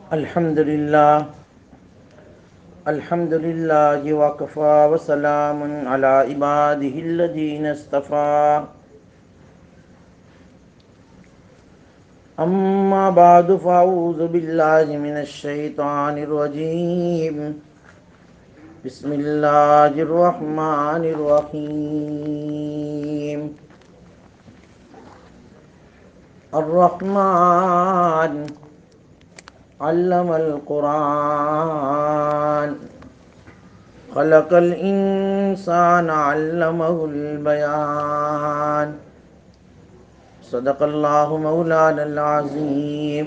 الحمد لله وكفى وسلام على عباده الذين اصطفى أما بعد فأعوذ بالله من الشيطان الرجيم بسم الله الرحمن الرحيم الرحمن علم القرآن خلق الإنسان علمه البيان صدق اللہ مولانا العظیم.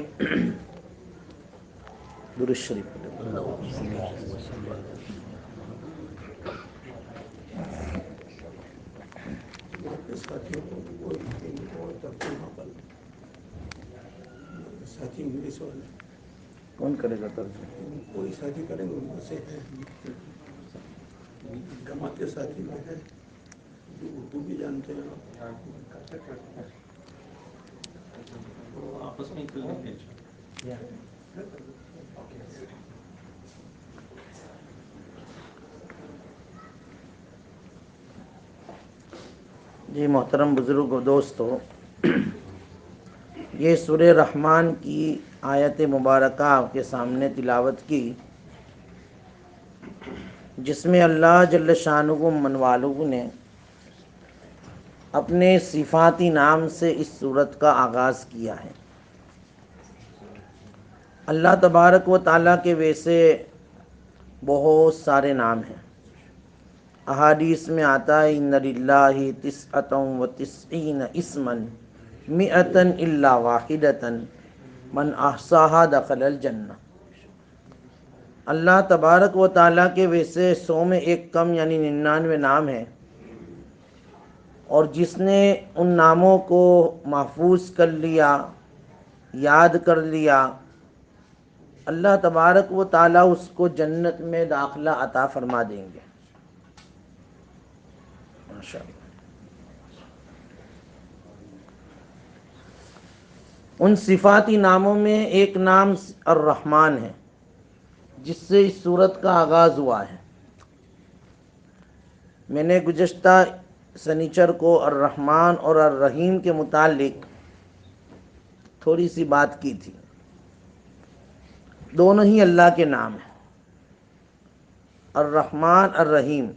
درود شریف. کون کرے گا ترجمہ؟ کوئی ساتھی کریں گے، ان سے جماعت کے ساتھی میں ہے جو اردو بھی جانتے ہیں، وہ آپس میں کر لیں گے. جی محترم بزرگ و دوستو، یہ سورہ رحمان کی آیت مبارکہ آپ کے سامنے تلاوت کی، جس میں اللہ جل شانہ من والہ نے اپنے صفاتی نام سے اس سورت کا آغاز کیا ہے. اللہ تبارک و تعالیٰ کے ویسے بہت سارے نام ہیں. احادیث میں آتا ہے ان للہ تسعۃ و تسعین اسما مئۃ الا واحدۃ من احصاها دخل الجنہ. اللہ تبارک و تعالیٰ کے ویسے 100 میں ایک کم یعنی 99 نام ہیں، اور جس نے ان ناموں کو محفوظ کر لیا، یاد کر لیا، اللہ تبارک و تعالیٰ اس کو جنت میں داخلہ عطا فرما دیں گے. ماشاءاللہ. ان صفاتی ناموں میں ایک نام الرحمن ہے، جس سے اس سورت کا آغاز ہوا ہے. میں نے گزشتہ سنیچر کو الرحمن اور الرحیم کے متعلق تھوڑی سی بات کی تھی. دونوں ہی اللہ کے نام ہیں، الرحمن الرحیم،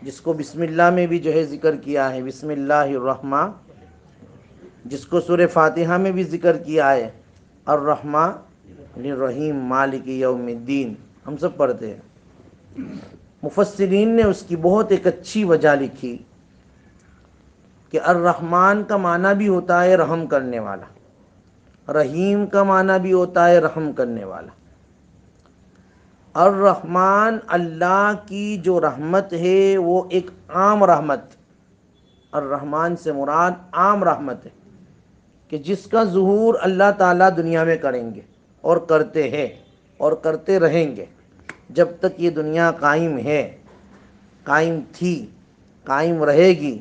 جس کو بسم اللہ میں بھی جو ہے ذکر کیا ہے، بسم اللہ الرحمن، جس کو سورہ فاتحہ میں بھی ذکر کیا ہے، الرحمن الرحیم مالک یوم الدین، ہم سب پڑھتے ہیں. مفسرین نے اس کی بہت ایک اچھی وجہ لکھی کہ الرحمن کا معنی بھی ہوتا ہے رحم کرنے والا، رحیم کا معنی بھی ہوتا ہے رحم کرنے والا. الرحمن اللہ کی جو رحمت ہے وہ ایک عام رحمت، الرحمن سے مراد عام رحمت ہے کہ جس کا ظہور اللہ تعالیٰ دنیا میں کریں گے اور کرتے ہیں اور کرتے رہیں گے. جب تک یہ دنیا قائم ہے، قائم تھی، قائم رہے گی،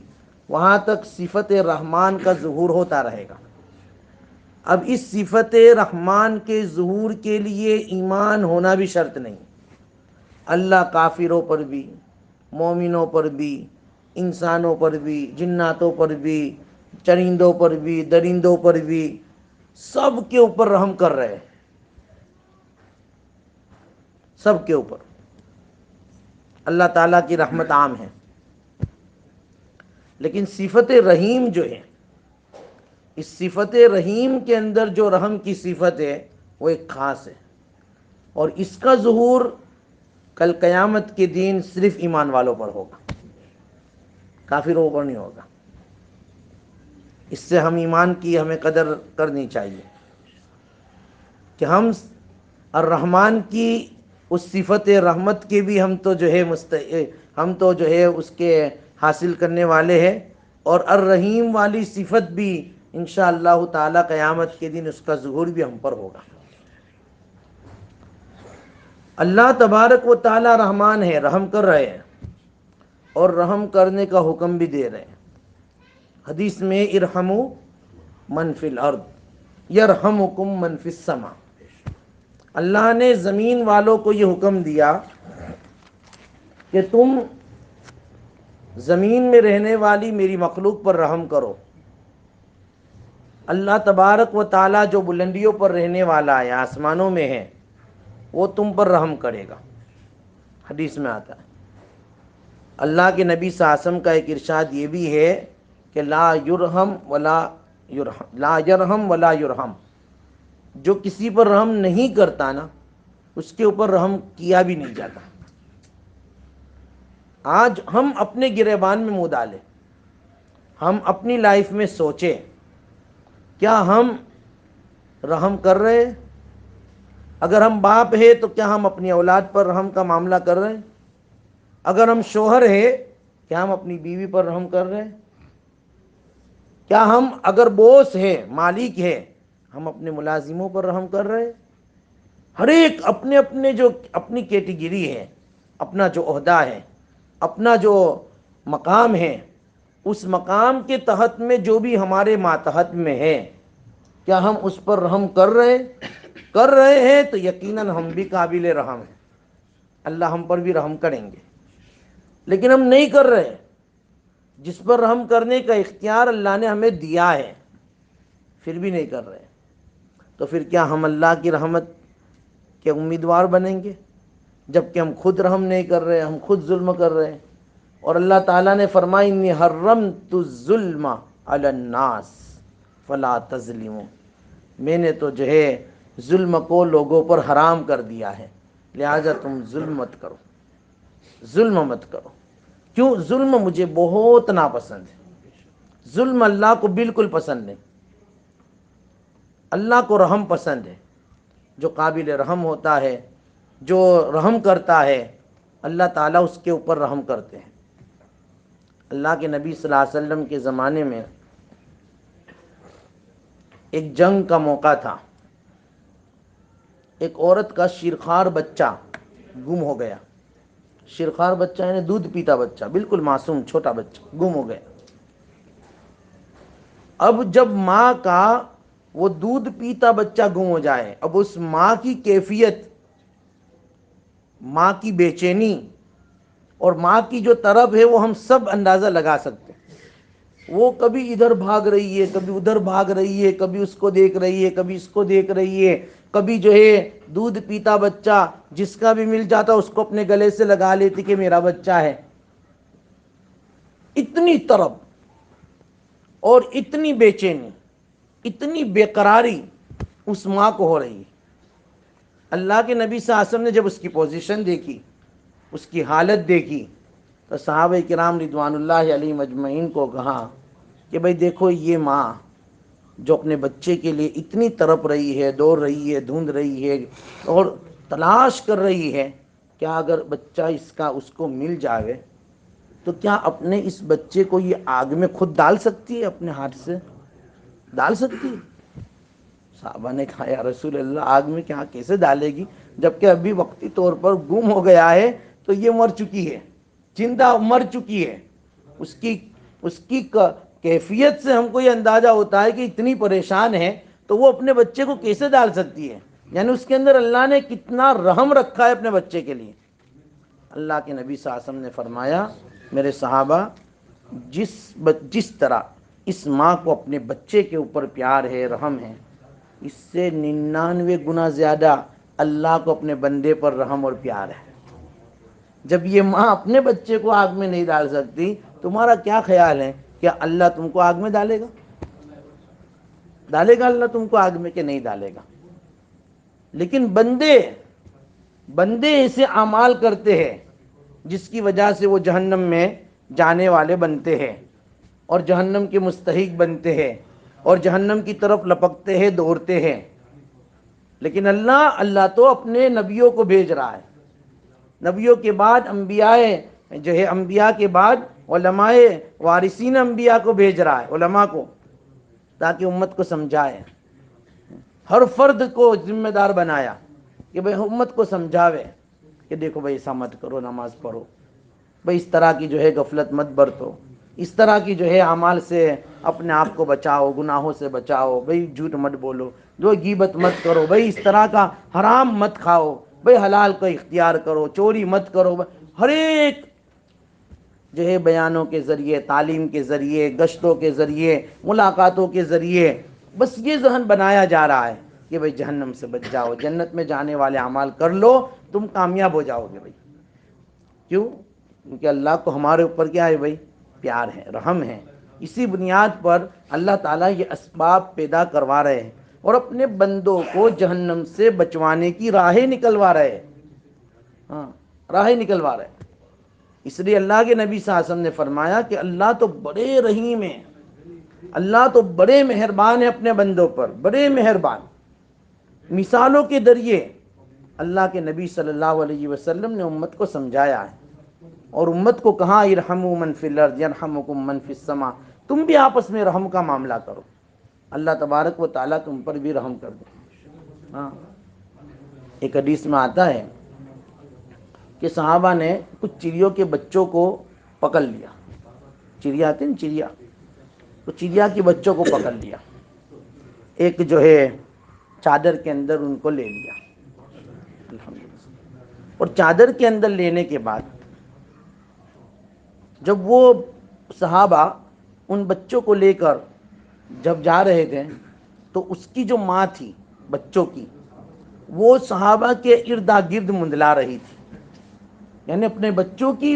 وہاں تک صفت رحمان کا ظہور ہوتا رہے گا. اب اس صفت رحمان کے ظہور کے لیے ایمان ہونا بھی شرط نہیں. اللہ کافروں پر بھی، مومنوں پر بھی، انسانوں پر بھی، جناتوں پر بھی، چرندوں پر بھی، درندوں پر بھی، سب کے اوپر رحم کر رہے ہیں، سب کے اوپر اللہ تعالیٰ کی رحمت عام ہے. لیکن صفت رحیم جو ہے، اس صفت رحیم کے اندر جو رحم کی صفت ہے وہ ایک خاص ہے، اور اس کا ظہور کل قیامت کے دن صرف ایمان والوں پر ہوگا، کافروں پر نہیں ہوگا. اس سے ہم ایمان کی ہمیں قدر کرنی چاہیے کہ ہم الرحمن کی اس صفت رحمت کے بھی ہم تو جو ہے اس کے حاصل کرنے والے ہیں، اور الرحیم والی صفت بھی انشاءاللہ تعالی قیامت کے دن اس کا ظہور بھی ہم پر ہوگا. اللہ تبارک و تعالی رحمان ہے، رحم کر رہے ہیں اور رحم کرنے کا حکم بھی دے رہے ہیں. حدیث میں ارحموا من فی الارض یرحمکم من فی السماء، اللہ نے زمین والوں کو یہ حکم دیا کہ تم زمین میں رہنے والی میری مخلوق پر رحم کرو. اللہ تبارک و تعالیٰ جو بلندیوں پر رہنے والا ہے، آسمانوں میں ہے، وہ تم پر رحم کرے گا. حدیث میں آتا ہے. اللہ کے نبی صلی اللہ علیہ وسلم کا ایک ارشاد یہ بھی ہے کہ لا یرحم ولا یرحم، جو کسی پر رحم نہیں کرتا نا، اس کے اوپر رحم کیا بھی نہیں جاتا. آج ہم اپنے گریبان میں منہ ڈالیں، ہم اپنی لائف میں سوچیں، کیا ہم رحم کر رہے ہیں؟ اگر ہم باپ ہیں تو کیا ہم اپنی اولاد پر رحم کا معاملہ کر رہے ہیں؟ اگر ہم شوہر ہیں کیا ہم اپنی بیوی پر رحم کر رہے ہیں؟ کیا ہم اگر بوس ہیں، مالک ہیں، ہم اپنے ملازموں پر رحم کر رہے ہیں؟ ہر ایک اپنے اپنے جو اپنی کیٹیگری ہے، اپنا جو عہدہ ہے، اپنا جو مقام ہے، اس مقام کے تحت میں جو بھی ہمارے ماتحت میں ہے، کیا ہم اس پر رحم کر رہے ہیں تو یقیناً ہم بھی قابل رحم ہیں، اللہ ہم پر بھی رحم کریں گے. لیکن ہم نہیں کر رہے. جس پر رحم کرنے کا اختیار اللہ نے ہمیں دیا ہے، پھر بھی نہیں کر رہے، تو پھر کیا ہم اللہ کی رحمت کے امیدوار بنیں گے؟ جبکہ ہم خود رحم نہیں کر رہے، ہم خود ظلم کر رہے ہیں. اور اللہ تعالیٰ نے فرمایا انی حرمت الظلم علی الناس فلا تظلموا، میں نے تو جو ہے ظلم کو لوگوں پر حرام کر دیا ہے، لہٰذا تم ظلم مت کرو، ظلم مت کرو. کیوں؟ ظلم مجھے بہت ناپسند ہے. ظلم اللہ کو بالکل پسند نہیں. اللہ کو رحم پسند ہے. جو قابل رحم ہوتا ہے، جو رحم کرتا ہے، اللہ تعالیٰ اس کے اوپر رحم کرتے ہیں. اللہ کے نبی صلی اللہ علیہ وسلم کے زمانے میں ایک جنگ کا موقع تھا. ایک عورت کا شیرخوار بچہ گم ہو گیا. شیرخوار بچہ یعنی دودھ پیتا بچہ، بالکل معصوم چھوٹا بچہ گم ہو گیا. اب جب ماں کا وہ دودھ پیتا بچہ گم ہو جائے، اب اس ماں کی کیفیت، ماں کی بے چینی اور ماں کی جو طرب ہے وہ ہم سب اندازہ لگا سکتے ہیں. وہ کبھی ادھر بھاگ رہی ہے، کبھی ادھر بھاگ رہی ہے، کبھی اس کو دیکھ رہی ہے، کبھی اس کو دیکھ رہی ہے، کبھی جو ہے دودھ پیتا بچہ جس کا بھی مل جاتا اس کو اپنے گلے سے لگا لیتی کہ میرا بچہ ہے. اتنی طرب اور اتنی بے چینی، اتنی بے قراری اس ماں کو ہو رہی ہے. اللہ کے نبی صلی اللہ علیہ وسلم نے جب اس کی پوزیشن دیکھی، اس کی حالت دیکھی، تو صحابہ کرام رضوان اللہ علیہم اجمعین کو کہا کہ بھئی دیکھو یہ ماں جو اپنے بچے کے لیے اتنی تڑپ رہی ہے، دوڑ رہی ہے، ڈھونڈ رہی ہے اور تلاش کر رہی ہے، کیا اگر بچہ اس کا اس کو مل جائے تو کیا اپنے اس بچے کو یہ آگ میں خود ڈال سکتی ہے؟ اپنے ہاتھ سے ڈال سکتی ہے؟ صحابہ نے کہا یا رسول اللہ آگ میں کیا کیسے ڈالے گی، جبکہ ابھی وقتی طور پر گم ہو گیا ہے تو یہ مر چکی ہے، زندہ مر چکی ہے. اس کی کیفیت سے ہم کو یہ اندازہ ہوتا ہے کہ اتنی پریشان ہے تو وہ اپنے بچے کو کیسے ڈال سکتی ہے. یعنی اس کے اندر اللہ نے کتنا رحم رکھا ہے اپنے بچے کے لیے. اللہ کے نبی صلی اللہ علیہ وسلم نے فرمایا میرے صحابہ، جس طرح اس ماں کو اپنے بچے کے اوپر پیار ہے، رحم ہے، اس سے 99 گنا زیادہ اللہ کو اپنے بندے پر رحم اور پیار ہے. جب یہ ماں اپنے بچے کو آگ میں نہیں ڈال سکتی، تمہارا کیا خیال ہے کہ اللہ تم کو آگ میں ڈالے گا؟ ڈالے گا اللہ تم کو آگ میں کہ نہیں ڈالے گا؟ لیکن بندے ایسے اعمال کرتے ہیں جس کی وجہ سے وہ جہنم میں جانے والے بنتے ہیں اور جہنم کے مستحق بنتے ہیں اور جہنم کی طرف لپکتے ہیں، دوڑتے ہیں. لیکن اللہ تو اپنے نبیوں کو بھیج رہا ہے. نبیوں کے بعد انبیاء کے بعد علماء وارثین انبیاء کو بھیج رہا ہے، علماء کو، تاکہ امت کو سمجھائے. ہر فرد کو ذمہ دار بنایا کہ بھئی امت کو سمجھاوے کہ دیکھو بھئی ایسا مت کرو، نماز پڑھو، بھئی اس طرح کی جو ہے غفلت مت برتو، اس طرح کی جو ہے اعمال سے اپنے آپ کو بچاؤ، گناہوں سے بچاؤ بھائی، جھوٹ مت بولو، جو غیبت مت کرو بھائی، اس طرح کا حرام مت کھاؤ بھائی، حلال کا اختیار کرو، چوری مت کرو، ہر ایک جو ہے بیانوں کے ذریعے، تعلیم کے ذریعے، گشتوں کے ذریعے، ملاقاتوں کے ذریعے بس یہ ذہن بنایا جا رہا ہے کہ بھائی جہنم سے بچ جاؤ، جنت میں جانے والے اعمال کر لو، تم کامیاب ہو جاؤ گے بھائی۔ کیوں؟ کیونکہ اللہ کو ہمارے اوپر کیا ہے بھائی؟ پیار ہے، رحم ہے۔ اسی بنیاد پر اللہ تعالیٰ یہ اسباب پیدا کروا رہے ہیں اور اپنے بندوں کو جہنم سے بچوانے کی راہیں نکلوا رہے ہیں۔ ہاں، راہیں نکلوا رہے ہیں۔ اس لیے اللہ کے نبی صلی اللہ علیہ وسلم نے فرمایا کہ اللہ تو بڑے رحیم ہیں، اللہ تو بڑے مہربان ہیں اپنے بندوں پر، بڑے مہربان۔ مثالوں کے ذریعے اللہ کے نبی صلی اللہ علیہ وسلم نے امت کو سمجھایا ہے اور امت کو کہا ارحموا من فی الارض یرحمکم من فی السماء، تم بھی آپس میں رحم کا معاملہ کرو، اللہ تبارک و تعالیٰ تم پر بھی رحم کر دے۔ ہاں، ایک حدیث میں آتا ہے کہ صحابہ نے کچھ چڑیوں کے بچوں کو پکڑ لیا، چڑیا آتے ہیں نا چڑیا، تو چڑیا کے بچوں کو پکڑ لیا، ایک جو ہے چادر کے اندر ان کو لے لیا، اور چادر کے اندر لینے کے بعد جب وہ صحابہ ان بچوں کو لے کر جب جا رہے تھے تو اس کی جو ماں تھی بچوں کی، وہ صحابہ کے اردا گرد مندلا رہی تھی، یعنی اپنے بچوں کی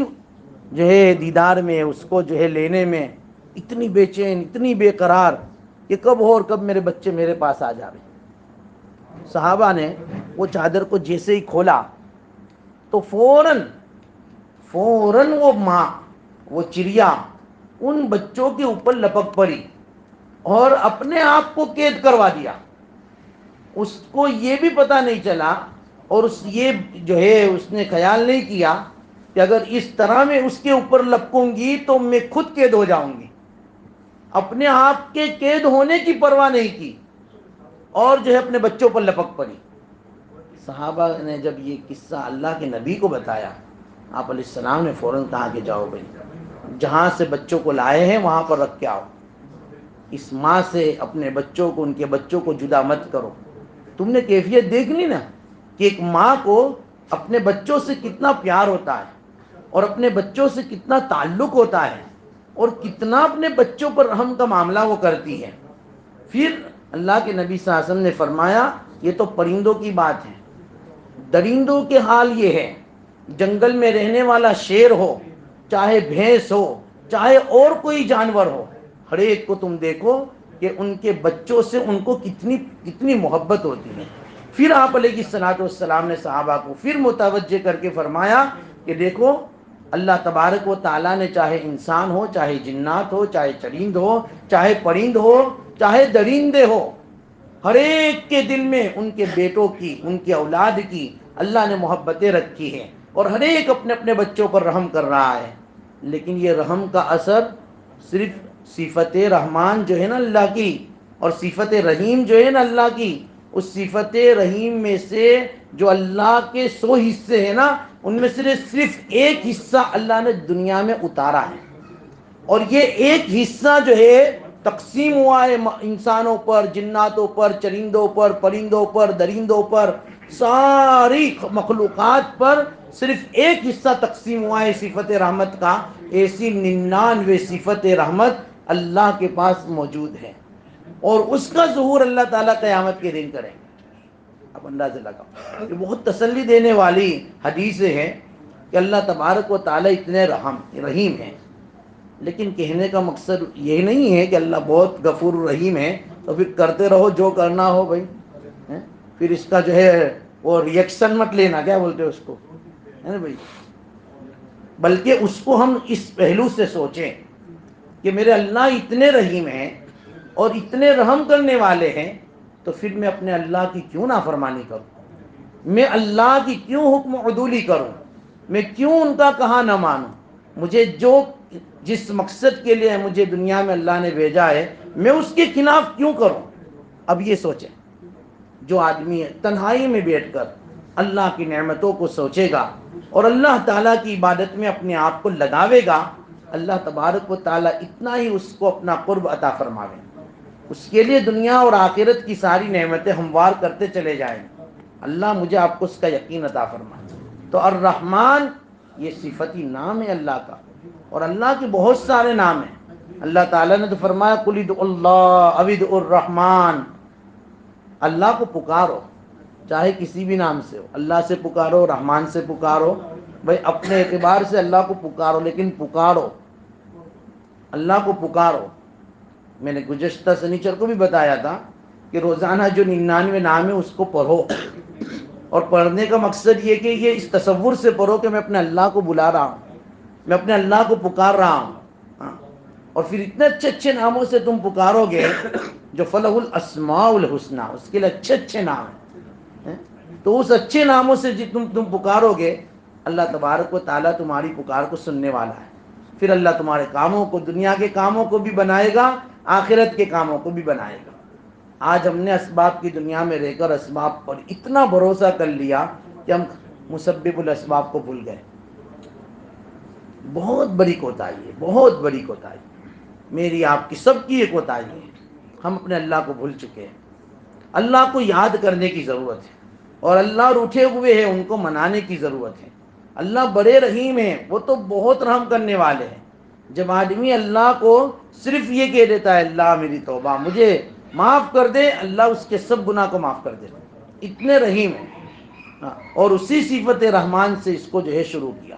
جو ہے دیدار میں، اس کو جو ہے لینے میں اتنی بے چین، اتنی بے قرار کہ کب ہو اور کب میرے بچے میرے پاس آ جاوے۔ صحابہ نے وہ چادر کو جیسے ہی کھولا تو فوراً وہ ماں، وہ چڑیا ان بچوں کے اوپر لپک پڑی اور اپنے آپ کو قید کروا دیا۔ اس کو یہ بھی پتہ نہیں چلا اور یہ جو ہے اس نے خیال نہیں کیا کہ اگر اس طرح میں اس کے اوپر لپکوں گی تو میں خود قید ہو جاؤں گی۔ اپنے آپ کے قید ہونے کی پرواہ نہیں کی اور جو ہے اپنے بچوں پر لپک پڑی۔ صحابہ نے جب یہ قصہ اللہ کے نبی کو بتایا، آپ علیہ السلام نے فوراً کہا کہ جاؤ بھائی، جہاں سے بچوں کو لائے ہیں وہاں پر رکھ کے آؤ، اس ماں سے اپنے بچوں کو، ان کے بچوں کو جدا مت کرو۔ تم نے کیفیت دیکھ لی نا کہ ایک ماں کو اپنے بچوں سے کتنا پیار ہوتا ہے اور اپنے بچوں سے کتنا تعلق ہوتا ہے اور کتنا اپنے بچوں پر رحم کا معاملہ وہ کرتی ہے۔ پھر اللہ کے نبی صلی اللہ علیہ وسلم نے فرمایا یہ تو پرندوں کی بات ہے، درندوں کے حال یہ ہے، جنگل میں رہنے والا شیر ہو، چاہے بھینس ہو، چاہے اور کوئی جانور ہو، ہر ایک کو تم دیکھو کہ ان کے بچوں سے ان کو کتنی محبت ہوتی ہے۔ پھر آپ علیہ الصلوۃ والسلام نے صحابہ کو پھر متوجہ کر کے فرمایا کہ دیکھو اللہ تبارک و تعالیٰ نے چاہے انسان ہو، چاہے جنات ہو، چاہے چرند ہو، چاہے پرند ہو، چاہے درندے ہو، ہر ایک کے دل میں ان کے بیٹوں کی، ان کے اولاد کی اللہ نے محبتیں رکھی ہیں اور ہر ایک اپنے اپنے بچوں پر رحم کر رہا ہے۔ لیکن یہ رحم کا اثر صرف صفت رحمان جو ہے نا اللہ کی اور صفت رحیم جو ہے نا اللہ کی، اس صفت رحیم میں سے جو اللہ کے 100 حصے ہیں نا، ان میں سے صرف ایک حصہ اللہ نے دنیا میں اتارا ہے، اور یہ ایک حصہ جو ہے تقسیم ہوا ہے انسانوں پر، جناتوں پر، چرندوں پر، پرندوں پر، درندوں پر، ساری مخلوقات پر صرف ایک حصہ تقسیم ہوا ہے صفت رحمت کا۔ ایسی 99 صفت رحمت اللہ کے پاس موجود ہے اور اس کا ظہور اللہ تعالیٰ قیامت کے دن کریں گے۔ اب اندازہ لگاؤ، یہ بہت تسلی دینے والی حدیثیں ہیں کہ اللہ تبارک و تعالیٰ اتنے رحیم ہیں۔ لیکن کہنے کا مقصد یہ نہیں ہے کہ اللہ بہت غفور رحیم ہے تو پھر کرتے رہو جو کرنا ہو بھائی، پھر اس کا جو ہے وہ ریئیکشن مت لینا، کیا بولتے ہیں اس کو، ہے نا بھائی۔ بلکہ اس کو ہم اس پہلو سے سوچیں کہ میرے اللہ اتنے رحیم ہیں اور اتنے رحم کرنے والے ہیں، تو پھر میں اپنے اللہ کی کیوں نافرمانی کروں، میں اللہ کی کیوں حکم عدولی کروں، میں کیوں ان کا کہا نہ مانوں، مجھے جس مقصد کے لیے مجھے دنیا میں اللہ نے بھیجا ہے میں اس کے خلاف کیوں کروں۔ اب یہ سوچیں، جو آدمی تنہائی میں بیٹھ کر اللہ کی نعمتوں کو سوچے گا اور اللہ تعالیٰ کی عبادت میں اپنے آپ کو لگاوے گا، اللہ تبارک و تعالیٰ اتنا ہی اس کو اپنا قرب عطا فرماوے، اس کے لیے دنیا اور آخرت کی ساری نعمتیں ہموار کرتے چلے جائیں۔ اللہ مجھے آپ کو اس کا یقین عطا فرمائے۔ تو الرحمن یہ صفتی نام ہے اللہ کا، اور اللہ کے بہت سارے نام ہیں۔ اللہ تعالیٰ نے تو فرمایا قُلِ ادعوا اللہ او ادعوا الرحمن، اللہ کو پکارو چاہے کسی بھی نام سے ہو، اللہ سے پکارو، رحمان سے پکارو، بھائی اپنے اعتبار سے اللہ کو پکارو، لیکن پکارو، اللہ کو پکارو۔ میں نے گزشتہ سنیچر کو بھی بتایا تھا کہ روزانہ جو 99 نام ہے اس کو پڑھو، اور پڑھنے کا مقصد یہ کہ یہ اس تصور سے پڑھو کہ میں اپنے اللہ کو بلا رہا ہوں، میں اپنے اللہ کو پکار رہا ہوں، ہاں۔ اور پھر اتنے اچھے اچھے ناموں سے تم پکارو گے جو فلہ الاسماء الحسنی، اس کے لیے اچھے اچھے نام ہیں، تو اس اچھے ناموں سے تم پکارو گے، اللہ تبارک و تعالیٰ تمہاری پکار کو سننے والا ہے۔ پھر اللہ تمہارے کاموں کو، دنیا کے کاموں کو بھی بنائے گا، آخرت کے کاموں کو بھی بنائے گا۔ آج ہم نے اسباب کی دنیا میں رہ کر اسباب پر اتنا بھروسہ کر لیا کہ ہم مسبب الاسباب کو بھول گئے۔ بہت بڑی کوتاہی ہے، بہت بڑی کوتاہی، میری آپ کی سب کی ایک کوتاہی ہے۔ ہم اپنے اللہ کو بھول چکے ہیں۔ اللہ کو یاد کرنے کی ضرورت ہے، اور اللہ روٹھے ہوئے ہیں، ان کو منانے کی ضرورت ہے۔ اللہ بڑے رحیم ہیں، وہ تو بہت رحم کرنے والے ہیں۔ جب آدمی اللہ کو صرف یہ کہہ دیتا ہے اللہ میری توبہ، مجھے معاف کر دے، اللہ اس کے سب گناہ کو معاف کر دے، اتنے رحیم ہیں۔ ہاں، اور اسی صفت رحمان سے اس کو جو ہے شروع کیا۔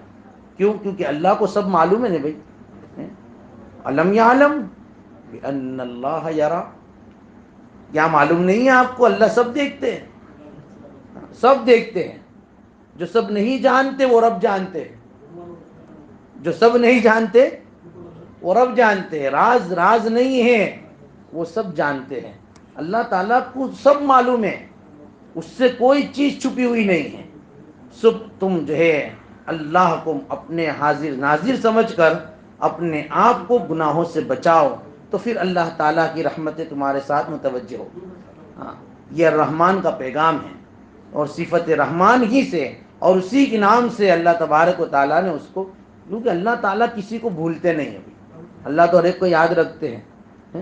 کیوں؟ کیونکہ اللہ کو سب معلوم ہے نا بھائی۔ علم یعلم بأن اللہ یرا، کیا معلوم نہیں ہے آپ کو؟ اللہ سب دیکھتے ہیں، سب دیکھتے ہیں۔ جو سب نہیں جانتے وہ رب جانتے ہیں، جو سب نہیں جانتے وہ رب جانتے ہیں۔ راز راز نہیں ہے، وہ سب جانتے ہیں۔ اللہ تعالیٰ کو سب معلوم ہے، اس سے کوئی چیز چھپی ہوئی نہیں ہے۔ سب تم جو ہے اللہ کو اپنے حاضر ناظر سمجھ کر اپنے آپ کو گناہوں سے بچاؤ، تو پھر اللہ تعالیٰ کی رحمتیں تمہارے ساتھ متوجہ ہو۔ ہاں، یہ الرحمن کا پیغام ہے، اور صفت رحمان ہی سے اور اسی کے نام سے اللہ تبارک و تعالیٰ نے اس کو، کیونکہ اللہ تعالیٰ کسی کو بھولتے نہیں ہیں، اللہ تو ہر ایک کو یاد رکھتے ہیں۔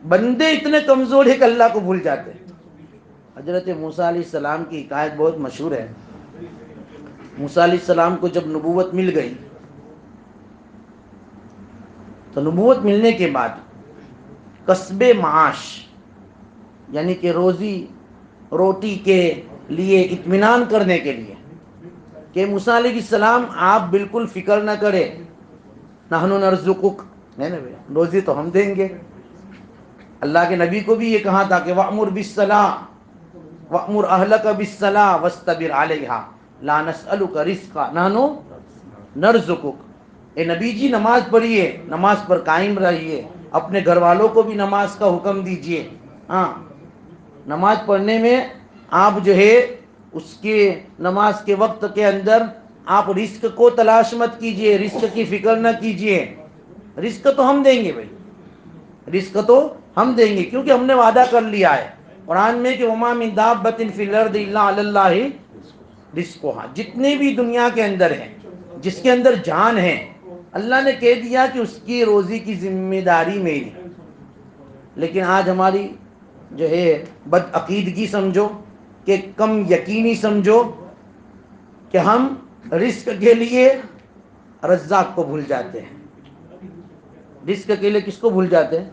بندے اتنے کمزور ہیں کہ اللہ کو بھول جاتے ہیں۔ حضرت موسیٰ علیہ السلام کی حکایت بہت مشہور ہے۔ موسیٰ علیہ السلام کو جب نبوت مل گئی، تو نبوت ملنے کے بعد کسب معاش، یعنی کہ روزی روٹی کے لیے، اطمینان کرنے کے لیے کہ موسیٰ علیہ السلام آپ بالکل فکر نہ کریں، نحن نرزقک، نہیں نا بھائی، روزی تو ہم دیں گے۔ اللہ کے نبی کو بھی یہ کہا تھا کہ وَأْمُرْ بِالصَّلَاةِ وَأْمُرْ أَهْلَكَ بِالصَّلَاةِ وَاسْتَبِرْ عَلَيْهَا لَا نَسْأَلُكَ رِزْقًا نَحْنُ نَرْزُقُكَ۔ اے نبی جی نماز پڑھیے، نماز پر قائم رہیے، اپنے گھر والوں کو بھی نماز کا حکم دیجئے۔ ہاں، نماز پڑھنے میں آپ جو ہے اس کے نماز کے وقت کے اندر آپ رزق کو تلاش مت کیجئے، رزق کی فکر نہ کیجئے۔ رزق تو ہم دیں گے بھائی، رزق تو ہم دیں گے، کیونکہ ہم نے وعدہ کر لیا ہے قرآن میں کہ وَمَا مِن دَابَّةٍ فِي الْأَرْضِ إِلَّا عَلَى اللَّهِ رِزْقُهَا، جتنے بھی دنیا کے اندر ہیں، جس کے اندر جان ہے، اللہ نے کہہ دیا کہ اس کی روزی کی ذمہ داری میری۔ لیکن آج ہماری جو ہے بد عقیدگی سمجھو کہ کم یقینی سمجھو کہ ہم رزق کے لیے رزاق کو بھول جاتے ہیں۔ رزق کے لیے کس کو بھول جاتے ہیں؟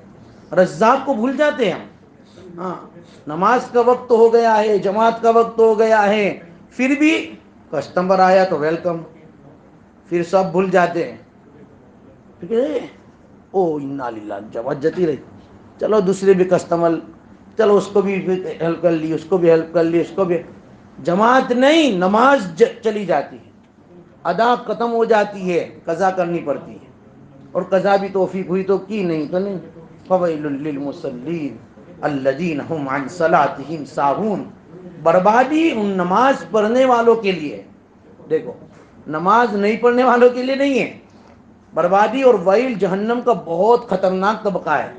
رزاق کو بھول جاتے ہیں ہم۔ ہاں، نماز کا وقت ہو گیا ہے، جماعت کا وقت ہو گیا ہے، پھر بھی کسٹمر آیا تو ویلکم، پھر سب بھول جاتے ہیں۔ او انا للہ، جماعت جتی رہی، چلو دوسرے بھی کسٹمر، چلو اس کو بھی ہیلپ کر لی، اس کو بھی ہیلپ کر لی، اس کو بھی، جماعت نہیں، نماز چلی جاتی ہے، ادا ختم ہو جاتی ہے، قضا کرنی پڑتی ہے، اور قضا بھی توفیق ہوئی تو کی، نہیں تو نہیں۔ فویل للمصلین الذین هم عن صلاتهم ساہون، بربادی ان نماز پڑھنے والوں کے لیے۔ دیکھو، نماز نہیں پڑھنے والوں کے لیے نہیں ہے بربادی، اور ویل جہنم کا بہت خطرناک طبقہ ہے۔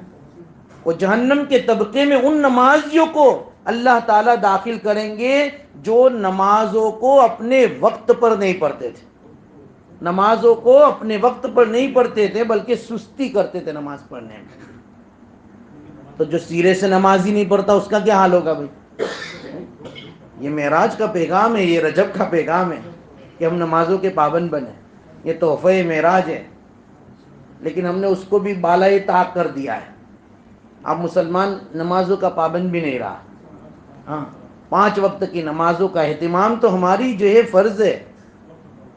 وہ جہنم کے طبقے میں ان نمازیوں کو اللہ تعالیٰ داخل کریں گے جو نمازوں کو اپنے وقت پر نہیں پڑھتے تھے۔ نمازوں کو اپنے وقت پر نہیں پڑھتے تھے بلکہ سستی کرتے تھے نماز پڑھنے میں. تو جو سیرے سے نماز ہی نہیں پڑھتا اس کا کیا حال ہوگا بھائی؟ یہ معراج کا پیغام ہے، یہ رجب کا پیغام ہے کہ ہم نمازوں کے پابند بنیں. یہ تحفہ معراج ہے، لیکن ہم نے اس کو بھی بالائے طاق کر دیا ہے. اب مسلمان نمازوں کا پابند بھی نہیں رہا. ہاں، 5 وقت کی نمازوں کا اہتمام تو ہماری جو ہے فرض ہے،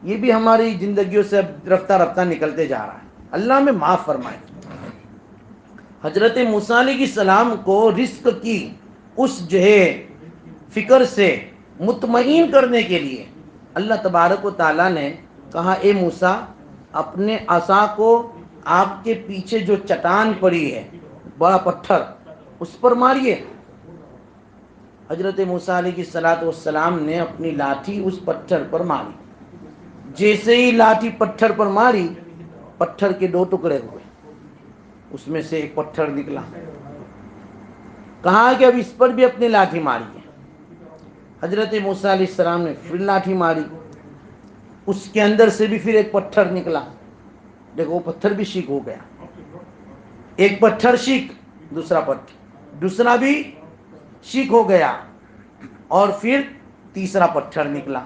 یہ بھی ہماری زندگیوں سے اب رفتہ رفتہ نکلتے جا رہا ہے. اللہ میں معاف فرمائے. حضرت موسیٰ علیہ السلام کو رزق کی اس جو ہے فکر سے مطمئن کرنے کے لیے اللہ تبارک و تعالیٰ نے کہا اے موسیٰ، اپنے عصا کو آپ کے پیچھے جو چٹان پڑی ہے، بڑا پتھر، اس پر ماریے. حضرت موسیٰ علیہ السلام نے اپنی لاٹھی اس پتھر پر ماری. جیسے ہی لاٹھی پتھر پر ماری، پتھر کے 2 ٹکڑے ہوئے. اس میں سے ایک پتھر نکلا. کہا کہ اب اس پر بھی اپنی لاٹھی ماری ہے. حضرت موسیٰ علیہ السلام نے پھر لاٹھی ماری. اس کے اندر سے بھی پھر ایک پتھر نکلا. دیکھو وہ پتھر بھی شیک ہو گیا. ایک پتھر شیک، دوسرا پتھر، دوسرا بھی شیک ہو گیا، اور پھر تیسرا پتھر نکلا.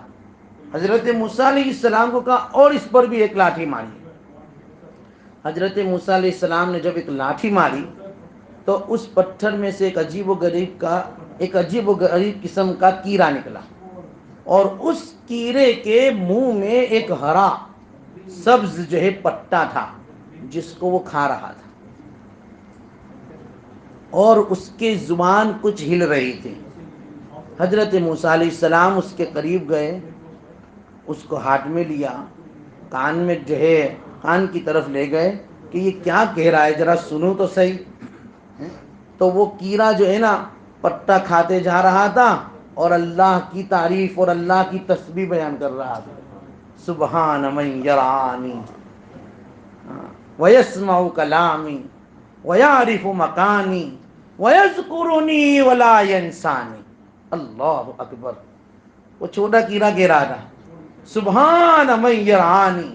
حضرت موسیٰ علیہ السلام کو کہا اور اس پر بھی ایک لاٹھی ماری. حضرت موسیٰ علیہ السلام نے جب ایک لاٹھی ماری تو اس پتھر میں سے ایک عجیب و غریب قسم کا کیڑا نکلا، اور اس کیڑے کے منہ میں ایک ہرا سبز جو ہے پتا تھا جس کو وہ کھا رہا تھا، اور اس کے زبان کچھ ہل رہی تھی. حضرت موسیٰ علیہ السلام اس کے قریب گئے، اس کو ہاتھ میں لیا، کان میں جو ہے کان کی طرف لے گئے کہ یہ کیا کہہ رہا ہے، ذرا سنو تو صحیح. تو وہ کیڑا جو ہے نا پتا کھاتے جا رہا تھا اور اللہ کی تعریف اور اللہ کی تسبیح بیان کر رہا تھا. سبحان من یرانی ویسمع کلامی ویعرف مکانی ویذکرنی ولا ینسانی. اللہ اکبر. وہ چھوٹا کیڑا کہہ رہا تھا سبحان من یرانی،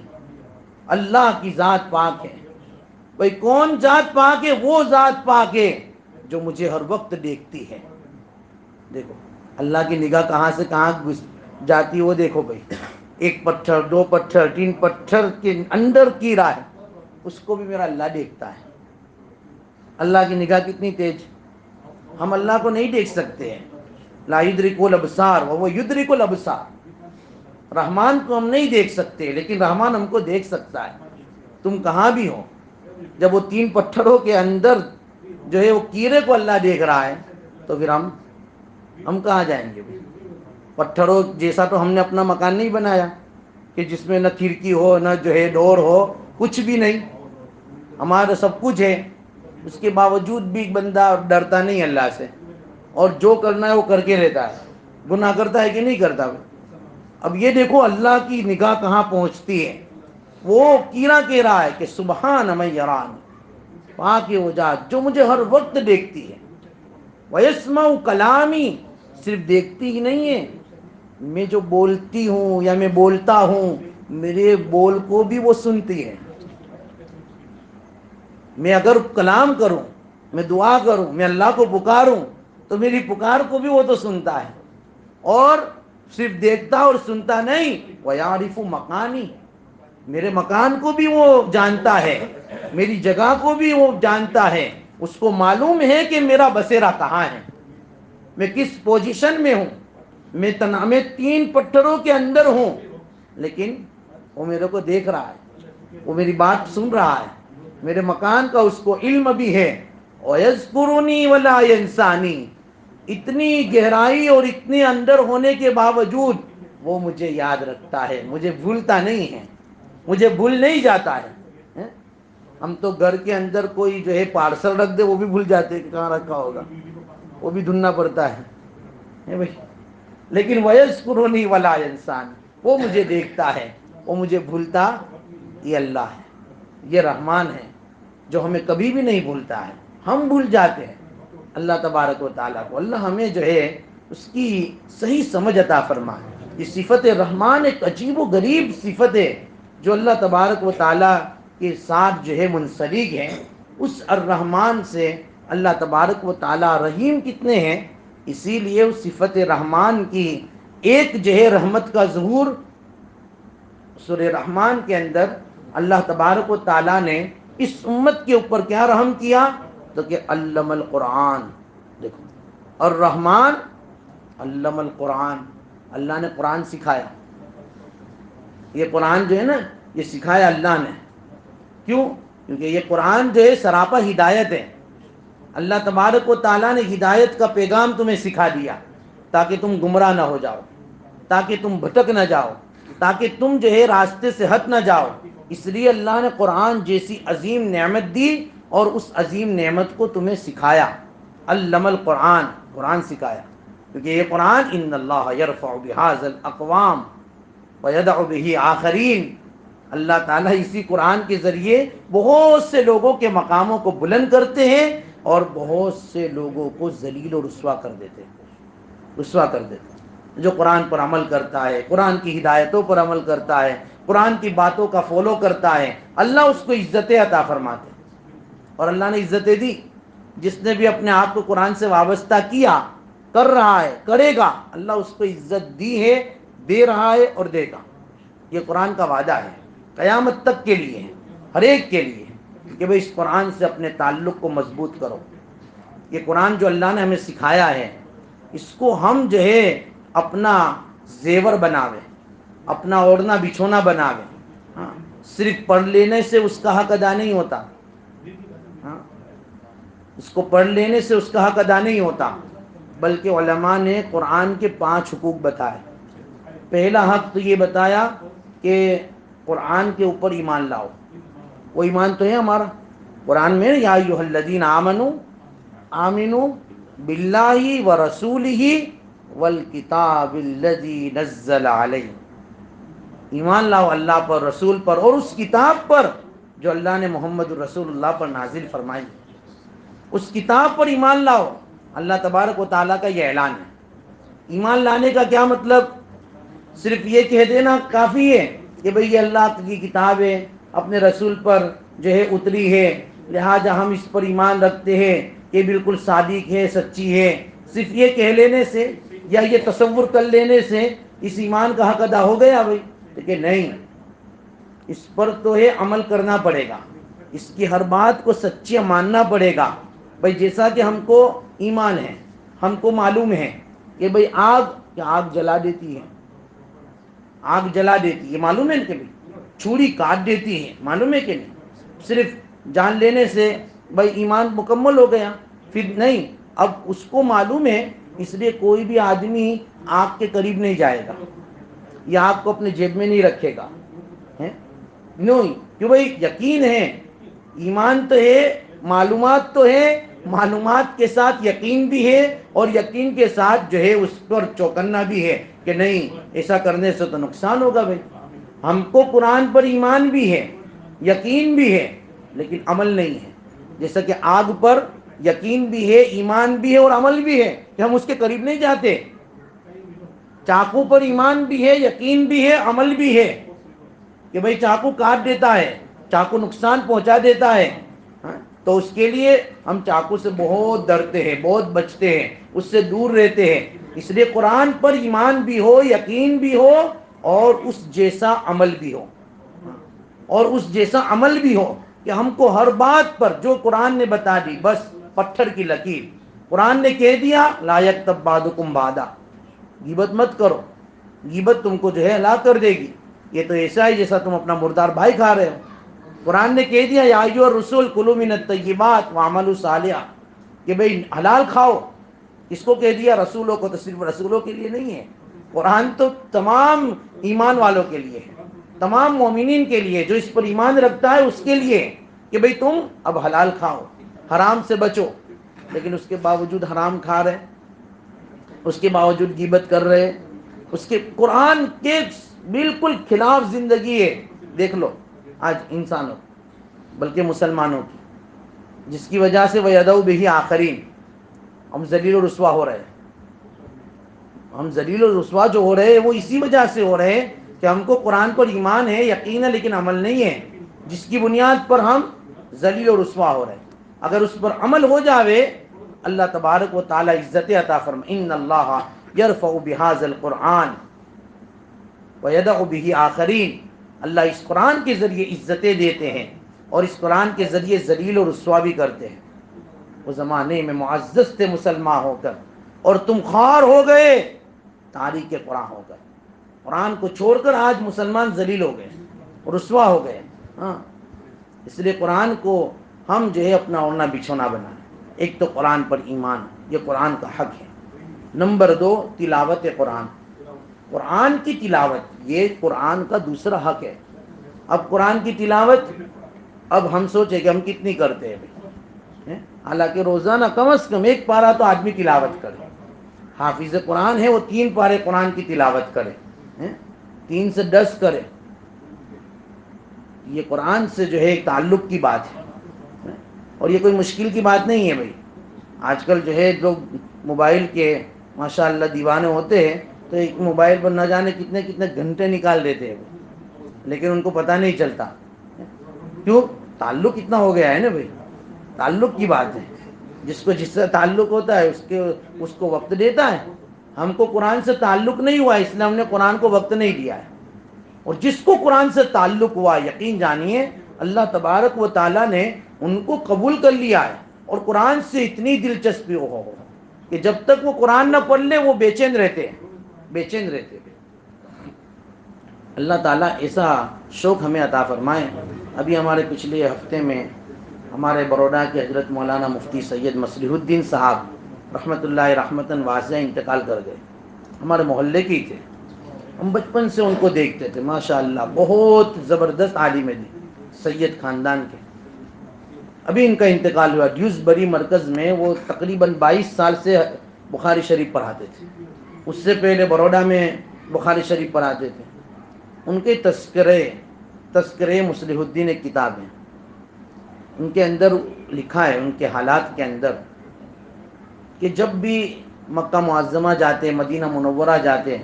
اللہ کی ذات پاک ہے. بھئی کون ذات پاک ہے؟ وہ ذات پاک ہے جو مجھے ہر وقت دیکھتی ہے. دیکھو اللہ کی نگاہ کہاں سے کہاں جاتی ہے وہ دیکھو بھئی. 1 پتھر، 2 پتھر، 3 پتھر کے اندر کیڑا ہے، اس کو بھی میرا اللہ دیکھتا ہے. اللہ کی نگاہ کتنی تیز. ہم اللہ کو نہیں دیکھ سکتے ہیں. لا یدرک الابصار وهو یدرک الابصار. رحمان کو ہم نہیں دیکھ سکتے لیکن رحمان ہم کو دیکھ سکتا ہے. تم کہاں بھی ہو، جب وہ 3 پتھروں کے اندر جو ہے وہ کیڑے کو اللہ دیکھ رہا ہے تو پھر ہم کہاں جائیں گے؟ پتھروں جیسا تو ہم نے اپنا مکان نہیں بنایا کہ جس میں نہ کھڑکی ہو نہ جو ہے ڈور ہو، کچھ بھی نہیں. ہمارا سب کچھ ہے، اس کے باوجود بھی بندہ ڈرتا نہیں اللہ سے، اور جو کرنا ہے وہ کر کے لیتا ہے. گناہ کرتا ہے کہ نہیں کرتا؟ اب یہ دیکھو اللہ کی نگاہ کہاں پہنچتی ہے. وہ کیڑا کہہ رہا ہے کہ سبحان من یرانی، پاک ہے وہ ذات جو مجھے ہر وقت دیکھتی ہے. ویسمع کلامی، صرف دیکھتی ہی نہیں ہے، میں جو بولتی ہوں یا میں بولتا ہوں میرے بول کو بھی وہ سنتی ہے. میں اگر کلام کروں، میں دعا کروں، میں اللہ کو پکاروں تو میری پکار کو بھی وہ تو سنتا ہے. اور صرف دیکھتا اور سنتا نہیں، وَيَعْرِفُ مَقَانِي، میرے مکان کو بھی وہ جانتا ہے، میری جگہ کو بھی وہ جانتا ہے. اس کو معلوم ہے کہ میرا بسیرا کہاں ہے، میں کس پوزیشن میں ہوں. میں 3 پتھروں کے اندر ہوں لیکن وہ میرے کو دیکھ رہا ہے، وہ میری بات سن رہا ہے. میرے مکان کا اس کو علم بھی ہے. وَيَذْكُرُنِي وَلَا يَنْسَانِي، اتنی گہرائی اور اتنے اندر ہونے کے باوجود وہ مجھے یاد رکھتا ہے، مجھے بھولتا نہیں ہے، مجھے بھول نہیں جاتا ہے. ہم تو گھر کے اندر کوئی جو ہے پارسل رکھ دے وہ بھی بھول جاتے کہ کہاں رکھا ہوگا، وہ بھی ڈھونڈنا پڑتا ہے بھائی. لیکن وَيَذْكُرُنِي وَلَا يَنْسَانِي، وہ مجھے دیکھتا ہے، وہ مجھے بھولتا. یہ اللہ ہے، یہ رحمان ہے جو ہمیں کبھی بھی نہیں بھولتا ہے. ہم بھول جاتے ہیں اللہ تبارک و تعالیٰ کو. اللہ ہمیں جو ہے اس کی صحیح سمجھ عطا فرمائے. یہ صفت رحمان ایک عجیب و غریب صفت ہے جو اللہ تبارک و تعالیٰ کے ساتھ جو ہے منسلک ہیں، اس الرحمن سے اللہ تبارک و تعالیٰ رحیم کتنے ہیں، اسی لیے اس صفت رحمان کی ایک جو ہے رحمت کا ظہور سورہ رحمان کے اندر اللہ تبارک و تعالیٰ نے اس امت کے اوپر کیا رحم کیا، تو کہ علم القرآن. دیکھو، الرحمن علم القرآن، اللہ نے قرآن سکھایا. یہ قرآن جو ہے نا، یہ سکھایا اللہ نے. کیوں؟ کیونکہ یہ قرآن جو ہے سراپا ہدایت ہے. اللہ تبارک و تعالیٰ نے ہدایت کا پیغام تمہیں سکھا دیا تاکہ تم گمراہ نہ ہو جاؤ، تاکہ تم بھٹک نہ جاؤ، تاکہ تم جو ہے راستے سے ہٹ نہ جاؤ. اس لیے اللہ نے قرآن جیسی عظیم نعمت دی اور اس عظیم نعمت کو تمہیں سکھایا. علم القرآن، قرآن سکھایا. کیونکہ یہ قرآن ان اللہ یرفع بہذا الاقوام ویدع بہ آخرین، اللہ تعالیٰ اسی قرآن کے ذریعے بہت سے لوگوں کے مقاموں کو بلند کرتے ہیں اور بہت سے لوگوں کو ذلیل و رسوا کر دیتے ہیں، رسوا کر دیتے ہیں. جو قرآن پر عمل کرتا ہے، قرآن کی ہدایتوں پر عمل کرتا ہے، قرآن کی باتوں کا فالو کرتا ہے، اللہ اس کو عزتیں عطا فرماتے ہیں. اور اللہ نے عزتیں دی. جس نے بھی اپنے آپ کو قرآن سے وابستہ کیا، کر رہا ہے، کرے گا، اللہ اس کو عزت دی ہے، دے رہا ہے اور دے گا. یہ قرآن کا وعدہ ہے، قیامت تک کے لیے ہے، ہر ایک کے لیے ہے کہ بھئی اس قرآن سے اپنے تعلق کو مضبوط کرو. یہ قرآن جو اللہ نے ہمیں سکھایا ہے، اس کو ہم جو ہے اپنا زیور بناوے، اپنا اوڑھنا بچھونا بناوے. ہاں، صرف پڑھ لینے سے اس کا حق ادا نہیں ہوتا. ہاں، اس کو پڑھ لینے سے اس کا حق ادا نہیں ہوتا، بلکہ علماء نے قرآن کے 5 حقوق بتائے. پہلا حق تو یہ بتایا کہ قرآن کے اوپر ایمان لاؤ. وہ ایمان تو ہے ہمارا قرآن میں، یا ایھا الذین آمنوا آمنوا باللہ ورسولہ والکتاب الذی نزل علیہ. ایمان لاؤ اللہ پر، رسول پر اور اس کتاب پر جو اللہ نے محمد رسول اللہ پر نازل فرمائی. اس کتاب پر ایمان لاؤ. اللہ تبارک و تعالیٰ کا یہ اعلان ہے. ایمان لانے کا کیا مطلب؟ صرف یہ کہہ دینا کافی ہے کہ بھئی یہ اللہ کی کتاب ہے، اپنے رسول پر جو ہے اتری ہے، لہٰذا ہم اس پر ایمان رکھتے ہیں، یہ بالکل صادق ہے، سچی ہے. صرف یہ کہہ لینے سے یا یہ تصور کر لینے سے اس ایمان کا حق ادا ہو گیا بھئی؟ کہ نہیں، اس پر تو ہے عمل کرنا پڑے گا، اس کی ہر بات کو سچی ماننا پڑے گا. بھئی جیسا کہ ہم کو ایمان ہے، ہم کو معلوم ہے کہ بھئی آگ جلا دیتی ہے، آگ جلا دیتی ہے، معلوم ہے کہ بھئی چھری کاٹ دیتی ہے، معلوم ہے کہ نہیں؟ صرف جان لینے سے بھئی ایمان مکمل ہو گیا؟ پھر نہیں، اب اس کو معلوم ہے، اس لیے کوئی بھی آدمی آگ کے قریب نہیں جائے گا یا آگ کو اپنے جیب میں نہیں رکھے گا. نہیں، کیوں بھئی یقین ہے، ایمان تو ہے، معلومات تو ہے، معلومات کے ساتھ یقین بھی ہے اور یقین کے ساتھ جو ہے اس پر چوکنا بھی ہے کہ نہیں ایسا کرنے سے تو نقصان ہوگا. بھائی ہم کو قرآن پر ایمان بھی ہے، یقین بھی ہے، لیکن عمل نہیں ہے. جیسا کہ آگ پر یقین بھی ہے، ایمان بھی ہے اور عمل بھی ہے کہ ہم اس کے قریب نہیں جاتے. چاقو پر ایمان بھی ہے، یقین بھی ہے، عمل بھی ہے کہ بھئی چاقو کاٹ دیتا ہے، چاقو نقصان پہنچا دیتا ہے. تو اس کے لیے ہم چاقو سے بہت ڈرتے ہیں، بہت بچتے ہیں، اس سے دور رہتے ہیں. اس لیے قرآن پر ایمان بھی ہو، یقین بھی ہو اور اس جیسا عمل بھی ہو، اور اس جیسا عمل بھی ہو کہ ہم کو ہر بات پر جو قرآن نے بتا دی، بس پتھر کی لکیر. قرآن نے کہہ دیا لا یغتب بعضکم بعضا، غیبت مت کرو، غیبت تم کو جو ہے ہلاک کر دے گی. یہ تو ایسا ہے جیسا تم اپنا مردار بھائی کھا رہے ہو. قرآن نے کہہ دیا یا ایھا الرسول کلوا من الطیبات واعملوا صالحا، کہ بھئی حلال کھاؤ. اس کو کہہ دیا رسولوں کو، تو صرف رسولوں کے لیے نہیں ہے، قرآن تو تمام ایمان والوں کے لیے ہے، تمام مومنین کے لیے. جو اس پر ایمان رکھتا ہے اس کے لیے کہ بھئی تم اب حلال کھاؤ، حرام سے بچو. لیکن اس کے باوجود حرام کھا رہے، اس کے باوجود غیبت کر رہے، اس کے قرآن کے بالکل خلاف زندگی ہے. دیکھ لو آج انسانوں بلکہ مسلمانوں کی، جس کی وجہ سے وَيَدْعُ بِهِ آخرین، ہم ذلیل و رسوا ہو رہے ہیں. ہم ذلیل و رسوا جو ہو رہے ہیں وہ اسی وجہ سے ہو رہے ہیں کہ ہم کو قرآن پر ایمان ہے، یقین ہے، لیکن عمل نہیں ہے، جس کی بنیاد پر ہم ذلیل و رسوا ہو رہے ہیں۔ اگر اس پر عمل ہو جاوے، اللہ تبارک و تعالی عزت عطا فرمائے، ان اللہ یرفع بہذا القرآن ویدع بہ آخرین، اللہ اس قرآن کے ذریعے عزتیں دیتے ہیں اور اس قرآن کے ذریعے ذلیل و رسوا بھی کرتے ہیں۔ وہ زمانے میں معزز تھے مسلمان ہو کر، اور تم خوار ہو گئے، تاریخ قرآن ہو گئے، قرآن کو چھوڑ کر آج مسلمان ذلیل ہو گئے، رسوا ہو گئے۔ ہاں، اس لیے قرآن کو ہم جو ہے اپنا اوڑھنا بچھونا بنائیں۔ ایک تو قرآن پر ایمان، یہ قرآن کا حق ہے۔ نمبر 2، تلاوت قرآن، قرآن کی تلاوت، یہ قرآن کا دوسرا حق ہے۔ اب قرآن کی تلاوت، اب ہم سوچیں کہ ہم کتنی کرتے ہیں بھائی، حالانکہ روزانہ کم از کم 1 پارہ تو آدمی تلاوت کرے۔ حافظ قرآن ہے وہ 3 پارے قرآن کی تلاوت کرے، 3 سے 10 کرے۔ یہ قرآن سے جو ہے ایک تعلق کی بات ہے، اور یہ کوئی مشکل کی بات نہیں ہے بھائی۔ آج کل جو ہے لوگ موبائل کے ماشاءاللہ دیوانے ہوتے ہیں، تو ایک موبائل پر نہ جانے کتنے کتنے گھنٹے نکال دیتے ہیں، لیکن ان کو پتہ نہیں چلتا۔ کیوں؟ تعلق اتنا ہو گیا ہے نا بھائی، تعلق کی بات ہے۔ جس کو جس سے تعلق ہوتا ہے اس کو وقت دیتا ہے۔ ہم کو قرآن سے تعلق نہیں ہوا، اس لیے ہم نے قرآن کو وقت نہیں دیا ہے۔ اور جس کو قرآن سے تعلق ہوا، یقین جانیے اللہ تبارک و تعالیٰ نے ان کو قبول کر لیا ہے، اور قرآن سے اتنی دلچسپی ہو کہ جب تک وہ قرآن نہ پڑھ لے وہ بے چین رہتے ہیں، بے چین رہتے ہیں۔ اللہ تعالیٰ ایسا شوق ہمیں عطا فرمائے۔ ابھی ہمارے پچھلے ہفتے میں ہمارے بروڈا کے حضرت مولانا مفتی سید مصلح الدین صاحب رحمۃ اللہ رحمتاً واسعہ انتقال کر گئے۔ ہمارے محلے کے ہی تھے، ہم بچپن سے ان کو دیکھتے تھے، ماشاءاللہ بہت زبردست عالم دین، سید خاندان کے۔ ابھی ان کا انتقال ہوا ڈیوزبری مرکز میں، وہ تقریباً 22 سال سے بخاری شریف پڑھاتے تھے۔ اس سے پہلے بروڈا میں بخاری شریف پڑھاتے تھے۔ ان کے تذکرے مصلح الدین ایک کتاب ہے، ان کے اندر لکھا ہے، ان کے حالات کے اندر، کہ جب بھی مکہ معظمہ جاتے، مدینہ منورہ جاتے،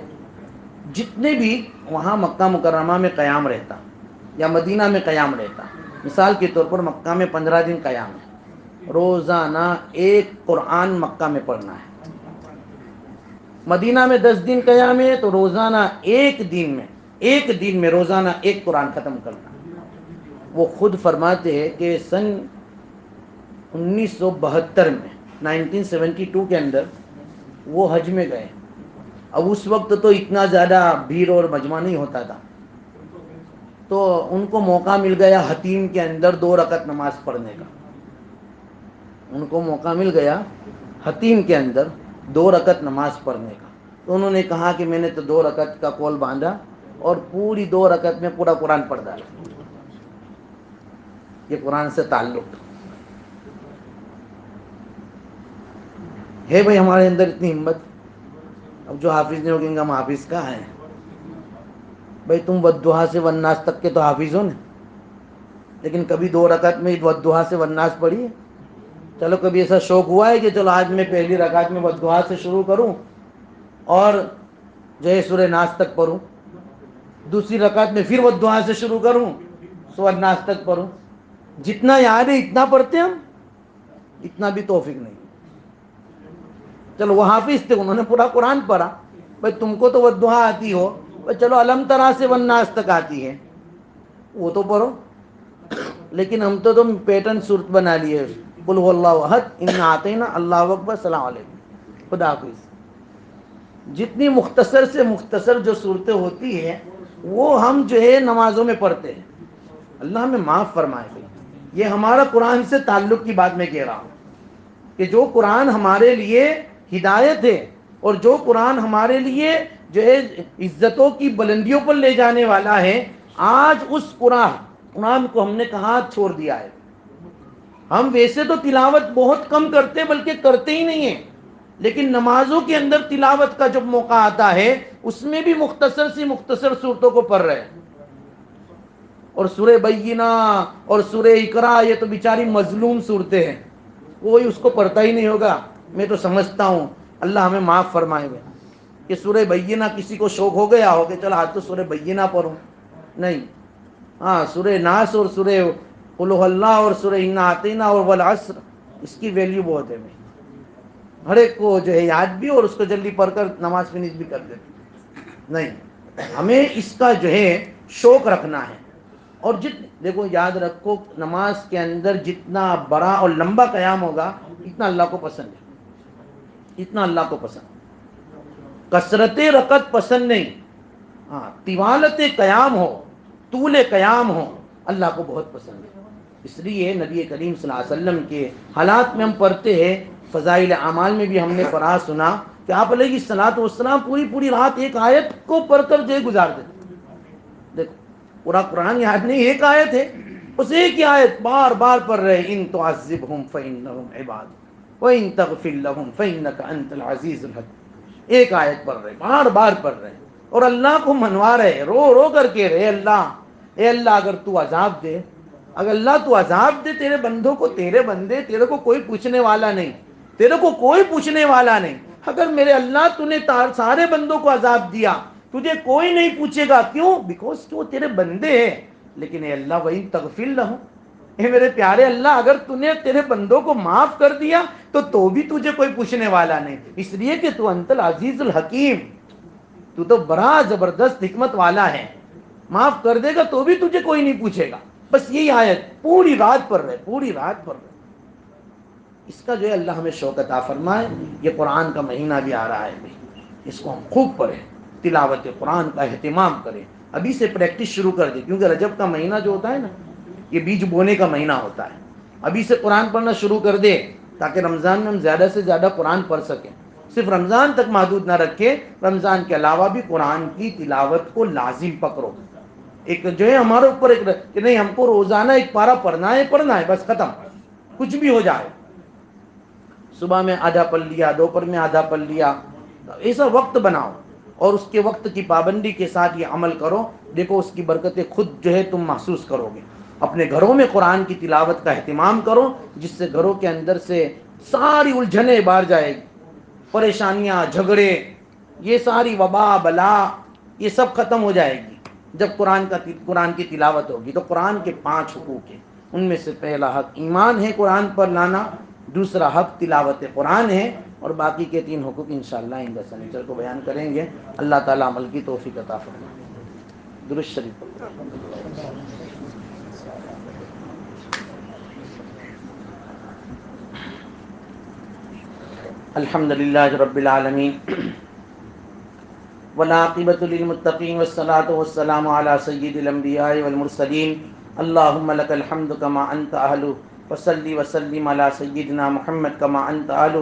جتنے بھی وہاں مکہ مکرمہ میں قیام رہتا یا مدینہ میں قیام رہتا، مثال کے طور پر مکہ میں 15 دن قیام ہے، روزانہ 1 قرآن مکہ میں پڑھنا ہے۔ مدینہ میں 10 دن قیام ہے تو روزانہ ایک دن میں روزانہ 1 قرآن ختم کرنا۔ وہ خود فرماتے ہیں کہ سن 1972 میں 1972 کے اندر وہ حج میں گئے۔ اب اس وقت تو اتنا زیادہ بھیڑ اور مجمع نہیں ہوتا تھا، تو ان کو موقع مل گیا حتیم کے اندر 2 رکعت نماز پڑھنے کا۔ ان کو موقع مل گیا حتیم کے اندر 2 رکعت نماز پڑھنے کا، تو انہوں نے کہا کہ میں نے تو 2 رکعت کا قول باندھا اور پوری 2 رکعت میں پورا قرآن پڑھ ڈالا۔ یہ قرآن سے تعلق ہے بھائی، ہمارے اندر اتنی ہمت۔ اب جو حافظ نہیں ہوگیں گے ہم حافظ کہاں ہیں بھائی؟ تم والضحیٰ سے والناس تک کے تو حافظ ہو نا، لیکن کبھی 2 رکعت میں والضحیٰ سے والناس پڑھی ہے؟ چلو کبھی ایسا شوق ہوا ہے کہ چلو آج میں پہلی رکعت میں والضحیٰ سے شروع کروں اور جو ہے سورہ ناس تک پڑھوں، دوسری رکعت میں پھر والضحیٰ سے شروع کروں، سورہ ناس تک پڑھوں؟ جتنا یاد ہے اتنا پڑھتے ہم، اتنا بھی توفیق نہیں۔ چلو وہ حافظ تھے، انہوں نے پورا قرآن پڑھا، بھائی تم کو تو والضحیٰ آتی ہو، چلو الم ترا سے والناس تک آتی ہے، وہ تو پڑھو۔ لیکن ہم تو تم پیٹرن صورت بنا لیے، قل هو اللہ احد، انا اعطینا، اللہ اکبر، السلام علیکم، خدا حافظ۔ جتنی مختصر سے مختصر جو صورتیں ہوتی ہیں وہ ہم جو ہے نمازوں میں پڑھتے ہیں۔ اللہ ہمیں معاف فرمائے بھائی، یہ ہمارا قرآن سے تعلق کی بات میں کہہ رہا ہوں کہ جو قرآن ہمارے لیے ہدایت ہے اور جو قرآن ہمارے لیے جو ہے عزتوں کی بلندیوں پر لے جانے والا ہے، آج اس قرآن کو ہم نے کہاں چھوڑ دیا ہے۔ ہم ویسے تو تلاوت بہت کم کرتے بلکہ کرتے ہی نہیں ہیں، لیکن نمازوں کے اندر تلاوت کا جب موقع آتا ہے اس میں بھی مختصر سی مختصر صورتوں کو پڑھ رہے ہیں۔ اور سورہ بینہ اور سورہ اقرا، یہ تو بیچاری مظلوم صورتیں ہیں، کوئی اس کو پڑھتا ہی نہیں ہوگا، میں تو سمجھتا ہوں۔ اللہ ہمیں معاف فرمائے گا۔ کہ سورہ بینہ کسی کو شوق ہو گیا ہو کہ چل آج تو سورہ بینہ پڑھوں، نہیں، ہاں سورہ ناس اور سورہ قل هو اللہ اور سورہ انا اعطینا اور والعصر، اس کی ویلیو بہت ہے بھائی، ہر ایک کو جو ہے یاد بھی اور اس کو جلدی پڑھ کر نماز فنش بھی کر دیتے، نہیں، ہمیں اس کا جو ہے شوق رکھنا ہے۔ اور دیکھو یاد رکھو، نماز کے اندر جتنا بڑا اور لمبا قیام ہوگا اتنا اللہ کو پسند ہے، اتنا اللہ کو پسند، کثرت رکعت پسند نہیں، ہاں طوالت قیام ہو، طول قیام ہو، اللہ کو بہت پسند ہے۔ اس لیے نبی کریم صلی اللہ علیہ وسلم کے حالات میں ہم پڑھتے ہیں، فضائل اعمال میں بھی ہم نے پڑھا سنا کہ آپ علیہ الصلوۃ والسلام پوری رات ایک آیت کو پڑھ کر جو گزار دیتے۔ دیکھو پورا قرآن یاد نہیں، ایک آیت ہے، اس ایک ہی آیت بار بار پڑھ رہے، ان تعذبہم فانہم عباد وان تغفر لهم فانک انت العزیز الحکیم، ایک آیت پڑھ رہے، بار بار پڑھ رہے اور اللہ کو منوا رہے، رو رو کر کے رہے، اے اللہ اگر تو عذاب دے، اگر اللہ تو عذاب دے تیرے بندوں کو، تیرے بندے، تیرے کو کوئی پوچھنے والا نہیں، تیرے کو کوئی پوچھنے والا نہیں، اگر میرے اللہ تو نے سارے بندوں کو عذاب دیا، تجھے کوئی نہیں پوچھے گا، کیوں؟ بیکوز کہ وہ تیرے بندے ہیں، لیکن اے اللہ وَإِن تَغْفِرْ لَهُمْ، اے میرے پیارے اللہ اگر تو نے تیرے بندوں کو معاف کر دیا تو بھی تجھے کوئی پوچھنے والا نہیں، اس لیے کہ تو انت العزیز الحکیم، تو تو بڑا زبردست حکمت والا ہے، معاف کر دے گا تو بھی تجھے کوئی نہیں پوچھے گا۔ بس یہی آیت پوری رات پڑھ رہے، پوری رات پڑھ رہے، اس کا جو ہے اللہ ہمیں شوق عطا فرمائے۔ یہ قرآن کا مہینہ بھی آ رہا ہے، اس کو ہم خوب پڑھیں، تلاوت قرآن کا اہتمام کریں، ابھی سے پریکٹس شروع کر دیں، کیونکہ رجب کا مہینہ جو ہوتا ہے نا، یہ بیج بونے کا مہینہ ہوتا ہے، ابھی سے قرآن پڑھنا شروع کر دے تاکہ رمضان میں ہم زیادہ سے زیادہ قرآن پڑھ سکیں، صرف رمضان تک محدود نہ رکھے، رمضان کے علاوہ بھی قرآن کی تلاوت کو لازم پکڑو۔ ایک جو ہے ہمارے اوپر ایک کہ نہیں، ہم کو روزانہ ایک پارہ پڑھنا ہے بس ختم، کچھ بھی ہو جائے، صبح میں آدھا پڑھ لیا، دوپہر میں آدھا پڑھ لیا، ایسا وقت بناؤ اور اس کے وقت کی پابندی کے ساتھ یہ عمل کرو، دیکھو اس کی برکتیں خود جو ہے تم محسوس کرو گے۔ اپنے گھروں میں قرآن کی تلاوت کا اہتمام کرو، جس سے گھروں کے اندر سے ساری الجھنیں باہر جائے گی، پریشانیاں، جھگڑے، یہ ساری وبا بلا یہ سب ختم ہو جائے گی جب قرآن کی تلاوت ہوگی۔ تو قرآن کے 5 حقوق ہیں، ان میں سے پہلا حق ایمان ہے، قرآن پر لانا، دوسرا حق تلاوت قرآن ہے، اور باقی کے 3 حقوق انشاءاللہ آئندہ سنیچر کو بیان کریں گے۔ اللہ تعالیٰ عمل کی توفیق عطا فرمائے۔ درود شریف۔ الحمدللہ رب العالمین والعاقبۃ للمتقین والصلاة والسلام علی سید الانبیاء والمرسلین، اللہم لک الحمد کما انت اہل، وصلی وسلم علی سیدنا محمد کما انت اہل،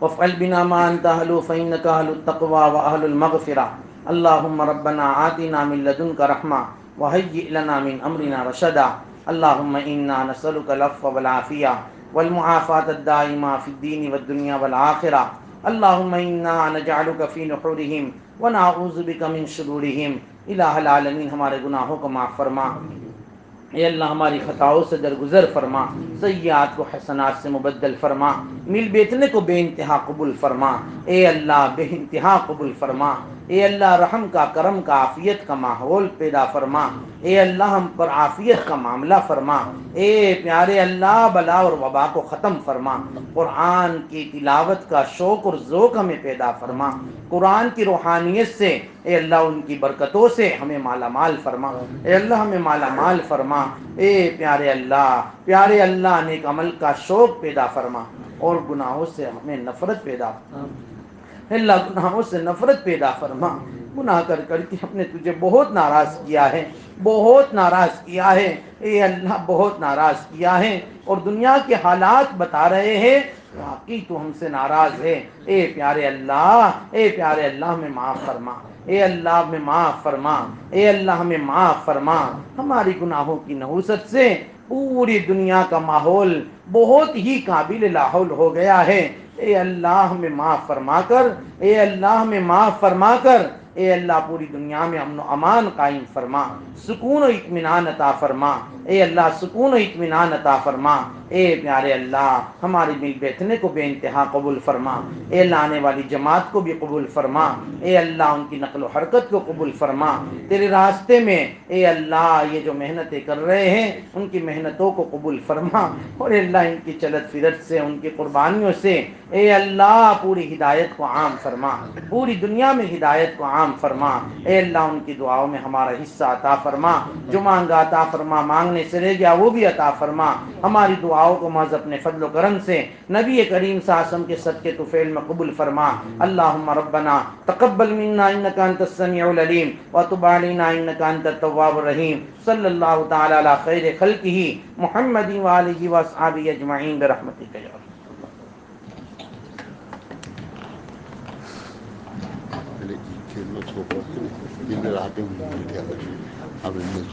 وافعل بنا ما انت اہل فانک اہل التقوی واہل المغفرہ، اللہم ربنا آتنا من لدنک رحمہ وہیئ لنا من امرنا رشدا، اللہم انا نسألک العفو والعافیہ والمعافاة الدائمہ فی الدین والدنیا والآخرہ، اللہم انا نجعلک فی نحورہم ونعوذ بک من شرورہم۔ الہ العالمین ہمارے گناہوں کو معاف فرما، اے اللہ ہماری خطاؤں سے درگزر فرما، سیئات کو حسنات سے مبدل فرما، مل بیٹھنے کو بے انتہا قبول فرما، اے اللہ بے انتہا قبول فرما، اے اللہ رحم کا، کرم کا، عافیت کا ماحول پیدا فرما، اے اللہ ہم پر عافیت کا معاملہ فرما، اے پیارے اللہ بلا اور وبا کو ختم فرما، قرآن کی تلاوت کا شوق اور ذوق ہمیں پیدا فرما، قرآن کی روحانیت سے اے اللہ ان کی برکتوں سے ہمیں مالا مال فرما، اے اللہ ہمیں مالا مال فرما، اے پیارے اللہ نیک عمل کا شوق پیدا فرما، اور گناہوں سے ہمیں نفرت پیدا فرما، اے اللہ گناہوں سے نفرت پیدا فرما، گناہ کر کر کے ہم نے تجھے بہت ناراض کیا ہے، بہت ناراض کیا ہے، اے اللہ بہت ناراض کیا ہے، اور دنیا کے حالات بتا رہے ہیں واقعی تو ہم سے ناراض ہے، اے پیارے اللہ ہمیں معاف فرما، اے اللہ ہمیں معاف فرما، اے اللہ ہمیں معاف فرما، ہماری گناہوں کی نحوست سے پوری دنیا کا ماحول بہت ہی قابل لاحول ہو گیا ہے، اے اللہ ہمیں معاف فرما کر، اے اللہ ہمیں معاف فرما کر اے اللہ پوری دنیا میں امن و امان قائم فرما، سکون و اطمینان عطا فرما، اے اللہ سکون و اطمینان عطا فرما، اے پیارے اللہ ہمارے مل بیٹھنے کو بے انتہا قبول فرما، اے اللہ آنے والی جماعت کو بھی قبول فرما، اے اللہ ان کی نقل و حرکت کو قبول فرما، تیرے راستے میں اے اللہ یہ جو محنتیں کر رہے ہیں ان کی محنتوں کو قبول فرما، اور اے اللہ ان کی چلت فرت سے ان کی قربانیوں سے اے اللہ پوری ہدایت کو عام فرما، پوری دنیا میں ہدایت کو عام فرما، اے اللہ ان کی دعاؤں میں ہمارا حصہ عطا فرما، جو مانگا عطا فرما، مانگنے سے رہ گیا وہ بھی عطا فرما، ہماری دعاؤں کو محض اپنے فضل و کرم سے نبی کریم صلی اللہ علیہ وسلم کے صدقے طفیل میں قبول فرما۔ اللہم ربنا تقبل منا انک انت السمیع العلیم وتب علینا انک انت التواب الرحیم، صلی اللہ تعالی علی خیر خلقہ محمد وآلہ واصحابہ اجمعین برحمتک یا رب۔ Ele, que ele não sou próprio, ele era bem muito,